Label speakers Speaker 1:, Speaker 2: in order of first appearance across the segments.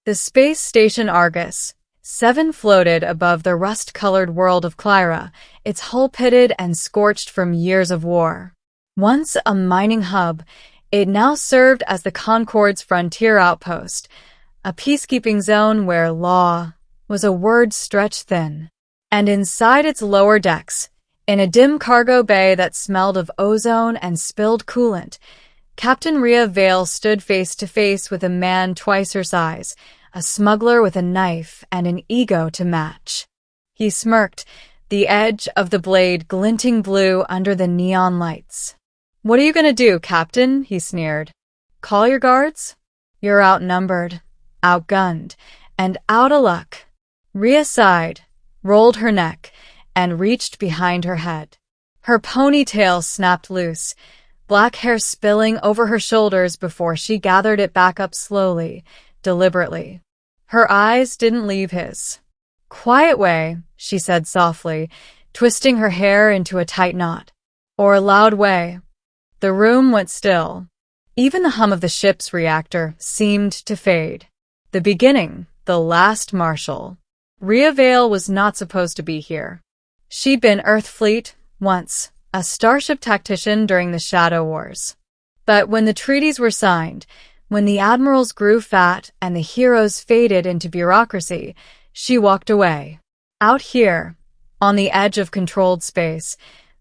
Speaker 1: The space station Argus. 7 floated above the rust-colored world of Clyra, its hull pitted and scorched from years of war. Once a mining hub, it now served as the Concord's frontier outpost, a peacekeeping zone where law was a word stretched thin. And inside its lower decks, in a dim cargo bay that smelled of ozone and spilled coolant, Captain Rhea Vale stood face to face with a man twice her size, a smuggler with a knife and an ego to match. He smirked, the edge of the blade glinting blue under the neon lights. "What are you gonna do, Captain?" he sneered. "Call your guards? You're outnumbered, outgunned, and out of luck." Rhea sighed, rolled her neck, and reached behind her head. Her ponytail snapped loose, black hair spilling over her shoulders before she gathered it back up slowly, deliberately. Her eyes didn't leave his. "Quiet way," she said softly, twisting her hair into a tight knot. "Or loud way." The room went still. Even the hum of the ship's reactor seemed to fade. The beginning, the last marshal. Rhea Vale was not supposed to be here. She'd been Earthfleet once, a starship tactician during the Shadow Wars. But when the treaties were signed, when the admirals grew fat and the heroes faded into bureaucracy, she walked away. Out here, on the edge of controlled space,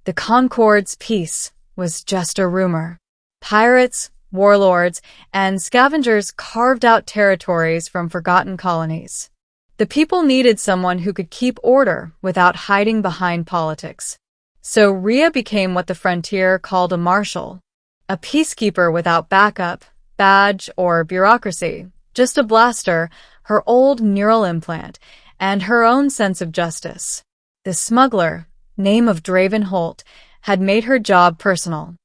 Speaker 1: the Concord's peace was just a rumor. Pirates, warlords, and scavengers carved out territories from forgotten colonies. The people needed someone who could keep order without hiding behind politics. So Rhea became what the frontier called a marshal, a peacekeeper without backup, badge, or bureaucracy, just a blaster, her old neural implant, and her own sense of justice. The smuggler, name of Draven Holt, had made her job personal.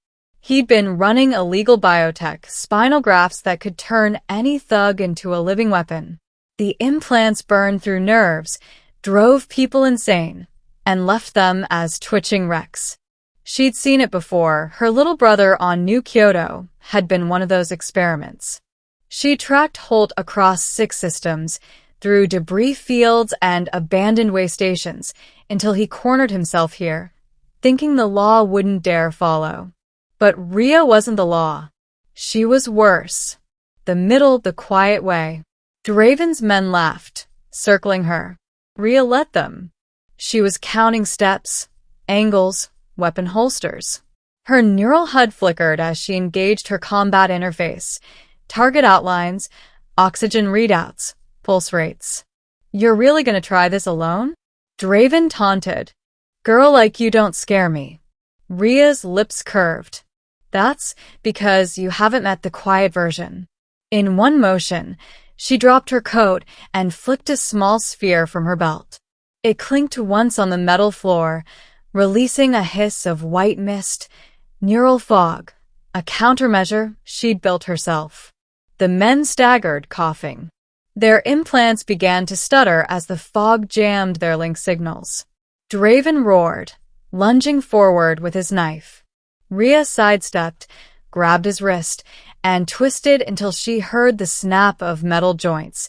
Speaker 1: He'd been running illegal biotech, spinal grafts that could turn any thug into a living weapon. The implants burned through nerves, drove people insane, and left them as twitching wrecks. She'd seen it before. Her little brother on New Kyoto had been one of those experiments. She tracked Holt across 6 systems, through debris fields and abandoned way stations, until he cornered himself here, thinking the law wouldn't dare follow. But Rhea wasn't the law. She was worse. The middle, the quiet way. Draven's men laughed, circling her. Rhea let them. She was counting steps, angles, weapon holsters. Her neural HUD flickered as she engaged her combat interface. Target outlines, oxygen readouts, pulse rates. "You're really gonna try this alone?" Draven taunted. "Girl like you don't scare me." Rhea's lips curved. "That's because you haven't met the quiet version." In one motion, she dropped her coat and flicked a small sphere from her belt. It clinked once on the metal floor, releasing a hiss of white mist, neural fog, a countermeasure she'd built herself. The men staggered, coughing. Their implants began to stutter as the fog jammed their link signals. Draven roared, lunging forward with his knife. Rhea sidestepped, grabbed his wrist, and twisted until she heard the snap of metal joints.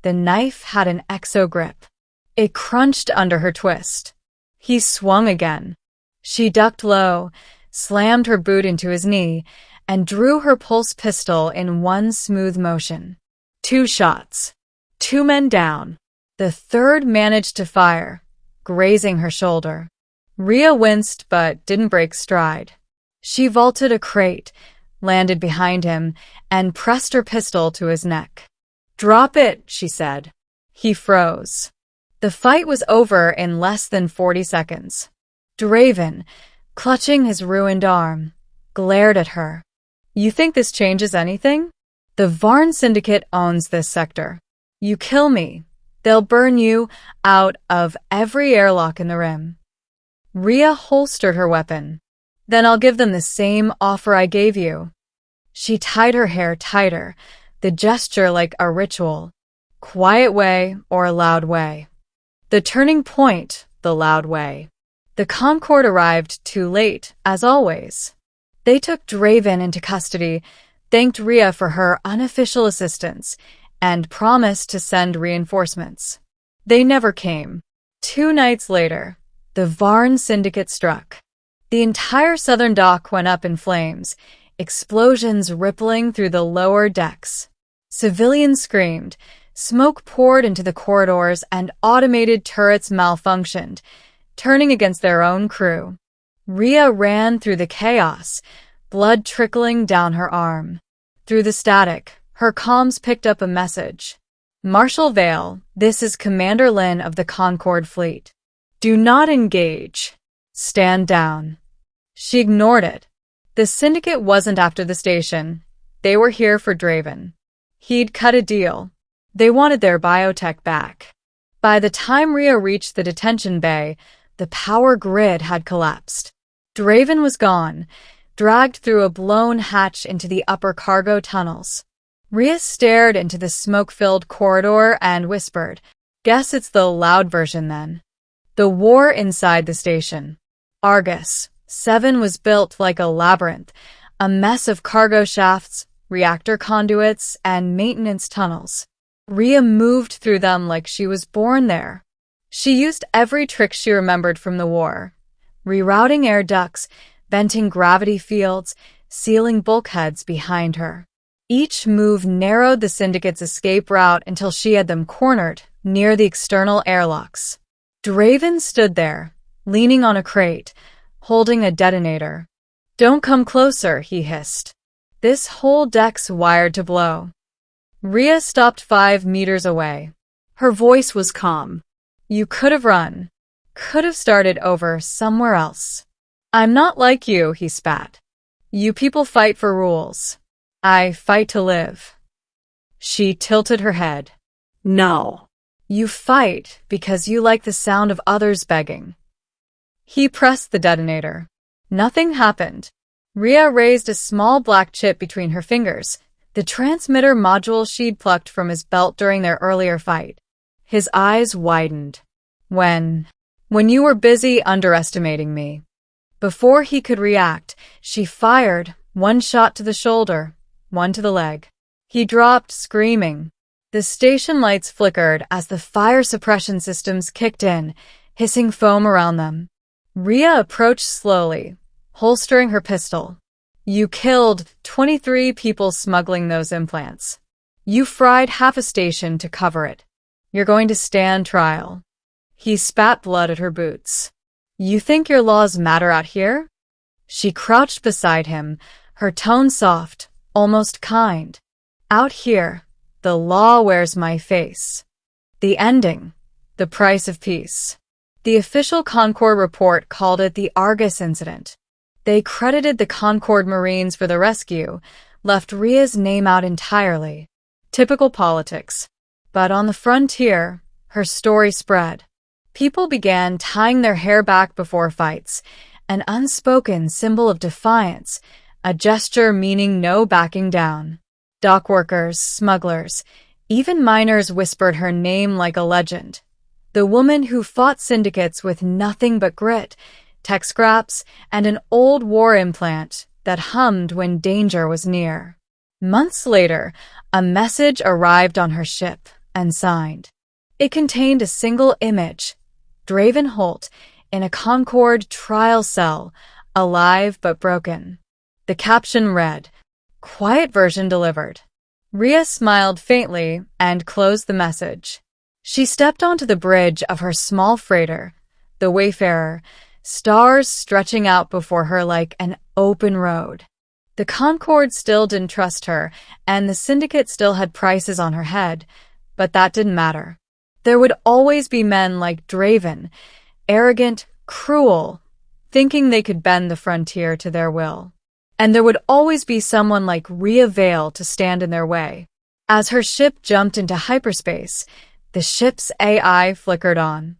Speaker 1: The knife had an exo grip. It crunched under her twist. He swung again. She ducked low, slammed her boot into his knee, and drew her pulse pistol in one smooth motion. 2 shots. 2 men down. The third managed to fire, grazing her shoulder. Rhea winced but didn't break stride. She vaulted a crate, landed behind him, and pressed her pistol to his neck. "Drop it," she said. He froze. The fight was over in less than 40 seconds. Draven, clutching his ruined arm, glared at her. "You think this changes anything? The Varn Syndicate owns this sector. You kill me, they'll burn you out of every airlock in the rim." Rhea holstered her weapon. "Then I'll give them the same offer I gave you." She tied her hair tighter, the gesture like a ritual. Quiet way or loud way. The turning point, the loud way. The Concorde arrived too late, as always. They took Draven into custody, thanked Rhea for her unofficial assistance, and promised to send reinforcements. They never came. 2 nights later, the Varn Syndicate struck. The entire southern dock went up in flames, explosions rippling through the lower decks. Civilians screamed, smoke poured into the corridors, and automated turrets malfunctioned, turning against their own crew. Rhea ran through the chaos, blood trickling down her arm. Through the static, her comms picked up a message. Marshal Vale, this is Commander Lin of the Concord Fleet. Do not engage. Stand down. She ignored it. The Syndicate wasn't after the station. They were here for Draven. He'd cut a deal. They wanted their biotech back. By the time Rhea reached the detention bay, the power grid had collapsed. Draven was gone, dragged through a blown hatch into the upper cargo tunnels. Rhea stared into the smoke-filled corridor and whispered, "Guess it's the loud version then." The war inside the station. Argus 7 was built like a labyrinth, a mess of cargo shafts, reactor conduits, and maintenance tunnels. Rhea moved through them like she was born there. She used every trick she remembered from the war, rerouting air ducts, venting gravity fields, sealing bulkheads behind her. Each move narrowed the Syndicate's escape route until she had them cornered near the external airlocks. Draven stood there, leaning on a crate, holding a detonator. "Don't come closer," he hissed. "This whole deck's wired to blow." Rhea stopped 5 meters away. Her voice was calm. "You could have run. Could have started over somewhere else." "I'm not like you," he spat. "You people fight for rules. I fight to live." She tilted her head. "No. You fight because you like the sound of others begging." He pressed the detonator. Nothing happened. Rhea raised a small black chip between her fingers, the transmitter module she'd plucked from his belt during their earlier fight. His eyes widened. When you were busy underestimating me." Before he could react, she fired, 1 shot to the shoulder, 1 to the leg. He dropped, screaming. The station lights flickered as the fire suppression systems kicked in, hissing foam around them. Rhea approached slowly, holstering her pistol. "You killed 23 people smuggling those implants. You fried half a station to cover it. You're going to stand trial." He spat blood at her boots. "You think your laws matter out here?" She crouched beside him, her tone soft, almost kind. "Out here, the law wears my face. The ending, the price of peace." The official Concord report called it the Argus incident. They credited the Concord Marines for the rescue, left Rhea's name out entirely. Typical politics. But on the frontier, her story spread. People began tying their hair back before fights, an unspoken symbol of defiance, a gesture meaning no backing down. Dock workers, smugglers, even miners whispered her name like a legend. The woman who fought syndicates with nothing but grit, tech scraps, and an old war implant that hummed when danger was near. Months later, a message arrived on her ship, unsigned. It contained a single image, Draven Holt, in a Concord trial cell, alive but broken. The caption read, "Quiet version delivered." Rhea smiled faintly and closed the message. She stepped onto the bridge of her small freighter, the Wayfarer, stars stretching out before her like an open road. The Concord still didn't trust her, and the Syndicate still had prices on her head, but that didn't matter. There would always be men like Draven, arrogant, cruel, thinking they could bend the frontier to their will. And there would always be someone like Rhea Vale to stand in their way. As her ship jumped into hyperspace, the ship's AI flickered on.